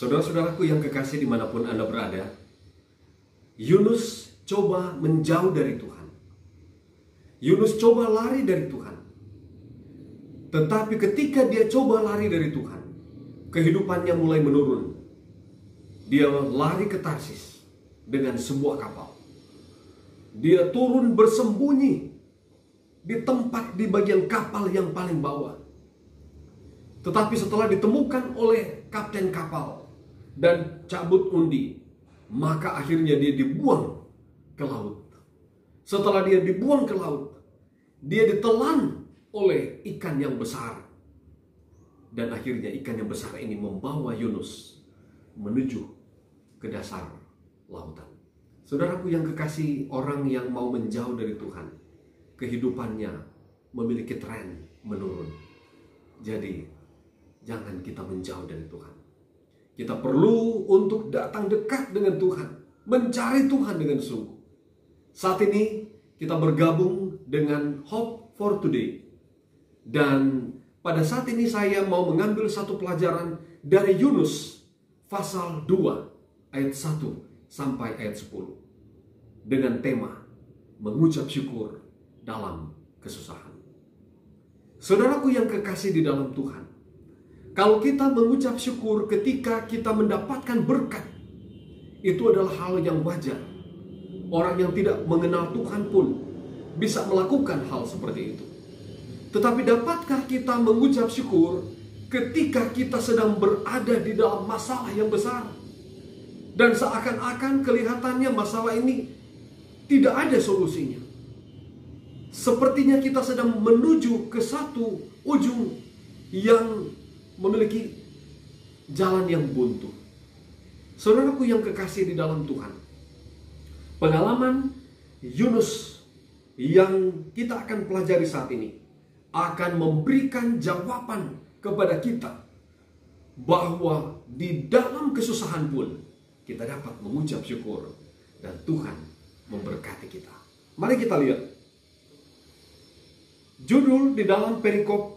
Saudara-saudaraku yang kekasih dimanapun Anda berada, Yunus coba menjauh dari Tuhan. Yunus coba lari dari Tuhan. Tetapi ketika dia coba lari dari Tuhan, kehidupannya mulai menurun. Dia lari ke Tarsis dengan sebuah kapal. Dia turun bersembunyi di tempat di bagian kapal yang paling bawah. Tetapi setelah ditemukan oleh kapten kapal dan cabut undi, maka akhirnya dia dibuang ke laut. Setelah dia dibuang ke laut, dia ditelan oleh ikan yang besar. Dan akhirnya ikan yang besar ini membawa Yunus menuju ke dasar lautan. Saudaraku yang kekasih, orang yang mau menjauh dari Tuhan, kehidupannya memiliki tren menurun. Jadi, jangan kita menjauh dari Tuhan. Kita perlu untuk datang dekat dengan Tuhan, mencari Tuhan dengan sungguh. Saat ini kita bergabung dengan Hope for Today. Dan pada saat ini saya mau mengambil satu pelajaran dari Yunus pasal 2 ayat 1 sampai ayat 10. Dengan tema mengucap syukur dalam kesusahan. Saudaraku yang kekasih di dalam Tuhan, kalau kita mengucap syukur ketika kita mendapatkan berkat, itu adalah hal yang wajar. Orang yang tidak mengenal Tuhan pun bisa melakukan hal seperti itu. Tetapi dapatkah kita mengucap syukur ketika kita sedang berada di dalam masalah yang besar? Dan seakan-akan kelihatannya masalah ini tidak ada solusinya. Sepertinya kita sedang menuju ke satu ujung yang memiliki jalan yang buntu. Saudaraku yang kekasih di dalam Tuhan, pengalaman Yunus yang kita akan pelajari saat ini akan memberikan jawaban kepada kita bahwa di dalam kesusahan pun kita dapat mengucap syukur dan Tuhan memberkati kita. Mari kita lihat. Judul di dalam perikop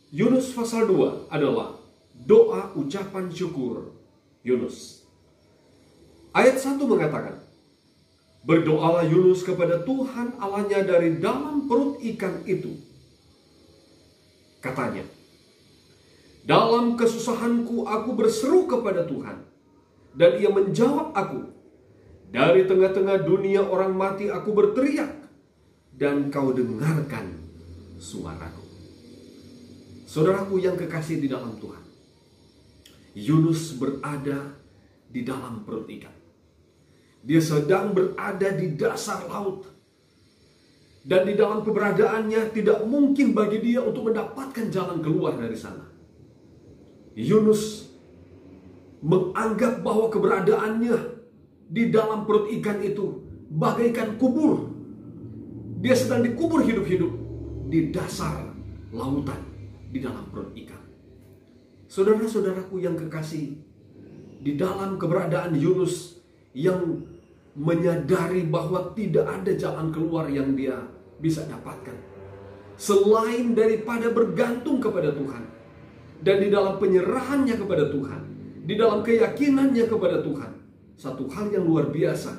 Yunus pasal 2 adalah doa ucapan syukur Yunus. Ayat 1 mengatakan, berdoalah Yunus kepada Tuhan Allahnya dari dalam perut ikan itu. Katanya, dalam kesusahanku aku berseru kepada Tuhan, dan ia menjawab aku. Dari tengah-tengah dunia orang mati aku berteriak, dan kau dengarkan suaraku. Saudaraku yang kekasih di dalam Tuhan, Yunus berada di dalam perut ikan. Dia sedang berada di dasar laut. Dan di dalam keberadaannya tidak mungkin bagi dia untuk mendapatkan jalan keluar dari sana. Yunus menganggap bahwa keberadaannya di dalam perut ikan itu bagaikan kubur. Dia sedang dikubur hidup-hidup di dasar lautan, di dalam perut ikan. Saudara-saudaraku yang kekasih, di dalam keberadaan Yunus yang menyadari bahwa tidak ada jalan keluar yang dia bisa dapatkan selain daripada bergantung kepada Tuhan, dan di dalam penyerahannya kepada Tuhan, di dalam keyakinannya kepada Tuhan, satu hal yang luar biasa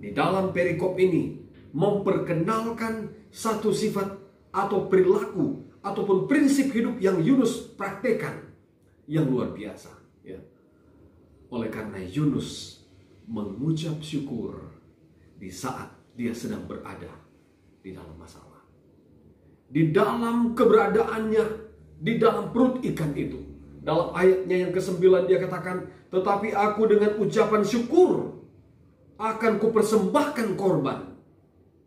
di dalam perikop ini memperkenalkan satu sifat atau perilaku ataupun prinsip hidup yang Yunus praktekkan yang luar biasa, ya. Oleh karena Yunus mengucap syukur di saat dia sedang berada di dalam masalah, di dalam keberadaannya di dalam perut ikan itu. Dalam ayatnya yang ke-9 dia katakan, tetapi aku dengan ucapan syukur akan kupersembahkan korban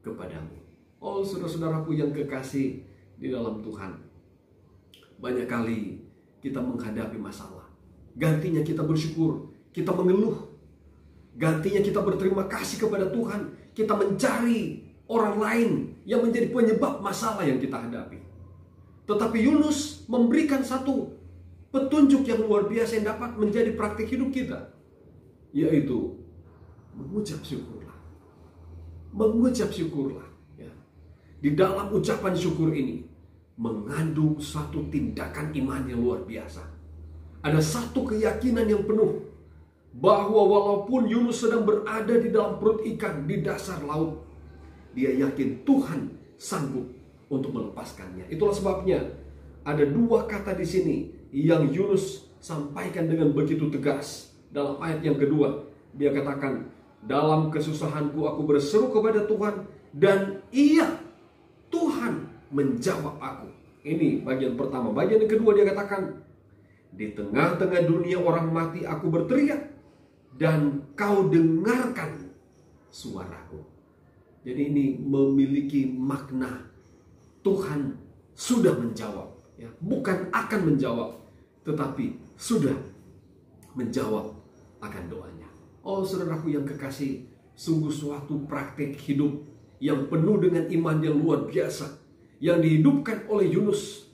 kepadamu. Oh saudara-saudaraku yang kekasih di dalam Tuhan, banyak kali kita menghadapi masalah, gantinya kita bersyukur, kita mengeluh. Gantinya kita berterima kasih kepada Tuhan, kita mencari orang lain yang menjadi penyebab masalah yang kita hadapi. Tetapi Yunus memberikan satu petunjuk yang luar biasa yang dapat menjadi praktik hidup kita, yaitu mengucap syukurlah. Mengucap syukurlah, ya. Di dalam ucapan syukur ini mengandung satu tindakan iman yang luar biasa. ada satu keyakinan yang penuh bahwa walaupun Yunus sedang berada di dalam perut ikan di dasar laut, dia yakin Tuhan sanggup untuk melepaskannya. Itulah sebabnya ada dua kata di sini yang Yunus sampaikan dengan begitu tegas. Dalam ayat yang kedua, dia katakan, dalam kesusahanku aku berseru kepada Tuhan, dan iya, Tuhan menjawab aku. Ini bagian pertama. Bagian yang kedua dia katakan, di tengah-tengah dunia orang mati aku berteriak, dan kau dengarkan suaraku. Jadi ini memiliki makna Tuhan sudah menjawab, ya, bukan akan menjawab, tetapi sudah menjawab akan doanya. Oh saudaraku yang kekasih, sungguh suatu praktik hidup yang penuh dengan iman yang luar biasa yang dihidupkan oleh Yunus,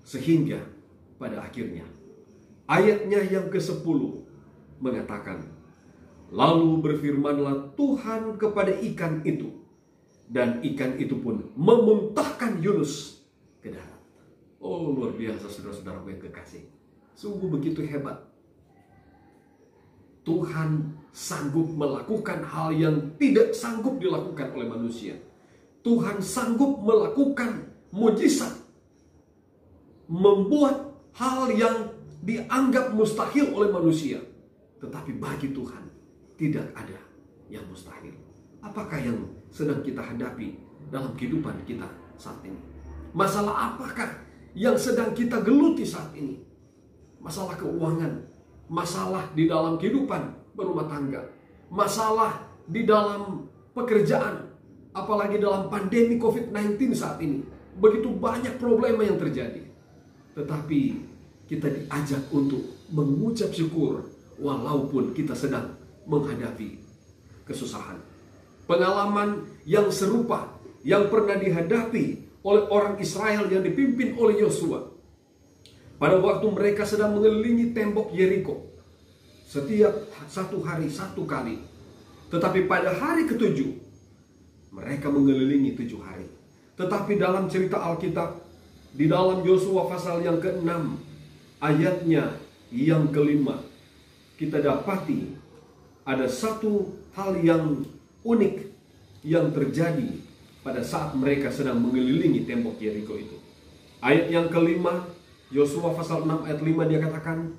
sehingga pada akhirnya ayatnya yang ke-10 mengatakan, lalu berfirmanlah Tuhan kepada ikan itu, dan ikan itu pun memuntahkan Yunus ke darat. Oh luar biasa saudara-saudaraku yang kekasih, sungguh begitu hebat. Tuhan sanggup melakukan hal yang tidak sanggup dilakukan oleh manusia. Tuhan sanggup melakukan mujizat, membuat hal yang dianggap mustahil oleh manusia. Tetapi bagi Tuhan tidak ada yang mustahil. Apakah yang sedang kita hadapi dalam kehidupan kita saat ini? Masalah apakah yang sedang kita geluti saat ini? Masalah keuangan, masalah di dalam kehidupan berumah tangga, masalah di dalam pekerjaan, apalagi dalam pandemi COVID-19 saat ini. Begitu banyak problema yang terjadi. Tetapi kita diajak untuk mengucap syukur walaupun kita sedang menghadapi kesusahan. Pengalaman yang serupa yang pernah dihadapi oleh orang Israel yang dipimpin oleh Yosua. Pada waktu mereka sedang mengelilingi tembok Yeriko, setiap satu hari satu kali. Tetapi pada hari ke-7 mereka mengelilingi 7 hari. Tetapi dalam cerita Alkitab, di dalam Yosua pasal yang ke-6 ayatnya yang ke-5, kita dapati ada satu hal yang unik yang terjadi pada saat mereka sedang mengelilingi tembok Yeriko itu. Ayat yang ke-5, Yosua pasal 6 ayat 5, dia katakan,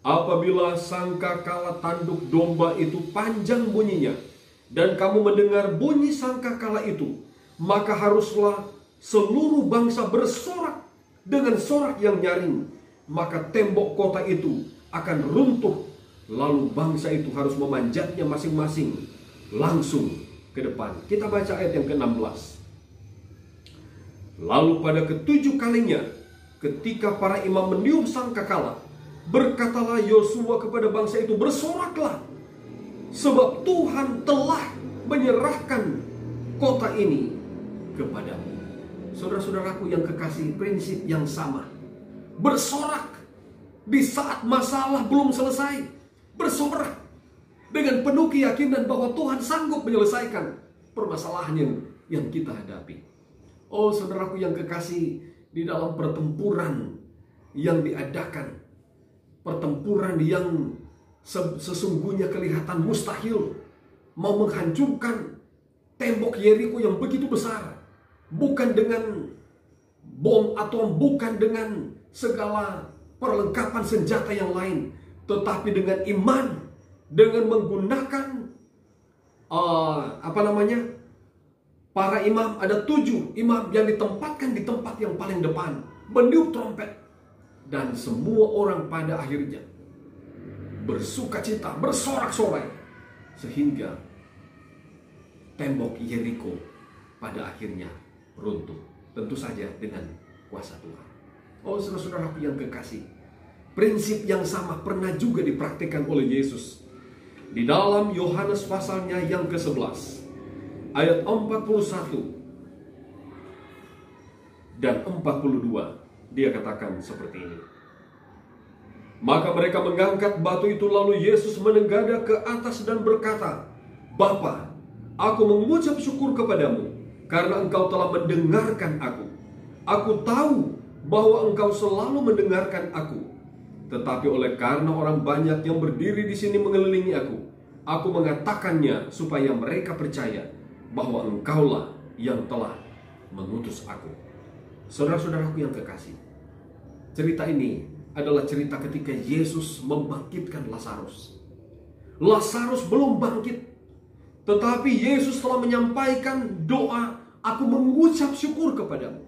apabila sangkakala tanduk domba itu panjang bunyinya, dan kamu mendengar bunyi sangkakala itu, maka haruslah seluruh bangsa bersorak dengan sorak yang nyaring, maka tembok kota itu akan runtuh, lalu bangsa itu harus memanjatnya masing-masing langsung ke depan. Kita baca ayat yang ke-16. Lalu pada ke-7 kalinya, ketika para imam meniup sangkakala, berkatalah Yosua kepada bangsa itu, bersoraklah, sebab Tuhan telah menyerahkan kota ini kepadamu. Saudara-saudaraku yang kekasih, prinsip yang sama. Bersorak di saat masalah belum selesai. Bersorak dengan penuh keyakinan bahwa Tuhan sanggup menyelesaikan permasalahan yang kita hadapi. Oh saudaraku yang kekasih, di dalam pertempuran yang diadakan, pertempuran yang sesungguhnya kelihatan mustahil, mau menghancurkan tembok Yeriko yang begitu besar, bukan dengan bom atau bukan dengan segala perlengkapan senjata yang lain, tetapi dengan iman, dengan menggunakan para imam. Ada 7 imam yang ditempatkan di tempat yang paling depan, meniup trompet, dan semua orang pada akhirnya bersukacita, bersorak-sorai, sehingga tembok Yeriko pada akhirnya runtuh, tentu saja dengan kuasa Tuhan. Oh saudara-saudara yang kekasih, prinsip yang sama pernah juga dipraktikkan oleh Yesus di dalam Yohanes pasalnya yang ke-11 ayat 41 dan 42. Dia katakan seperti ini. Maka mereka mengangkat batu itu, lalu Yesus menengadah ke atas dan berkata, Bapa, aku mengucap syukur kepadamu karena engkau telah mendengarkan aku. Aku tahu bahwa engkau selalu mendengarkan aku. Tetapi oleh karena orang banyak yang berdiri di sini mengelilingi aku mengatakannya supaya mereka percaya bahwa Engkaulah yang telah mengutus aku. Saudara-saudaraku yang kekasih, cerita ini adalah cerita ketika Yesus membangkitkan Lazarus. Lazarus belum bangkit, tetapi Yesus telah menyampaikan doa, "Aku mengucap syukur kepadamu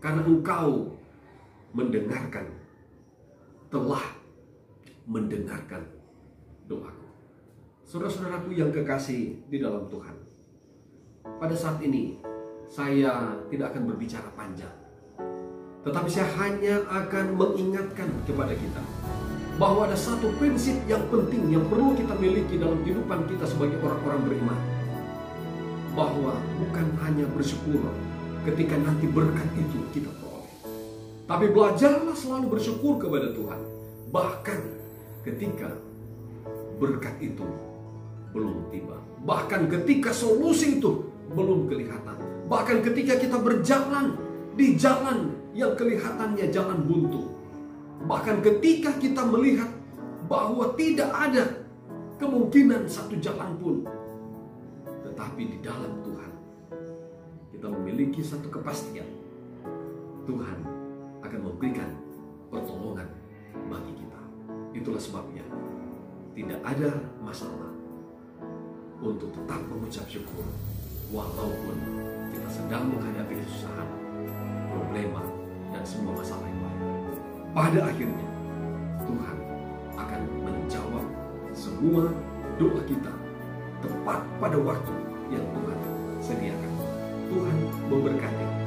karena Engkau telah mendengarkan doaku." Saudara-saudaraku yang kekasih di dalam Tuhan, pada saat ini saya tidak akan berbicara panjang, tetapi saya hanya akan mengingatkan kepada kita bahwa ada satu prinsip yang penting yang perlu kita miliki dalam kehidupan kita sebagai orang-orang beriman. Bahwa bukan hanya bersyukur ketika nanti berkat itu kita peroleh, tapi belajarlah selalu bersyukur kepada Tuhan, bahkan ketika berkat itu belum tiba, bahkan ketika solusi itu belum kelihatan, bahkan ketika kita berjalan di jalan yang kelihatannya jalan buntu, bahkan ketika kita melihat bahwa tidak ada kemungkinan satu jalan pun, tetapi di dalam Tuhan kita memiliki satu kepastian, Tuhan akan memberikan pertolongan bagi kita. Itulah sebabnya tidak ada masalah untuk tetap mengucap syukur walaupun kita sedang menghadapi kesusahan, problema, dan semua masalah yang lain. Pada akhirnya Tuhan akan menjawab semua doa kita tepat pada waktu yang Tuhan sediakan. Tuhan memberkati.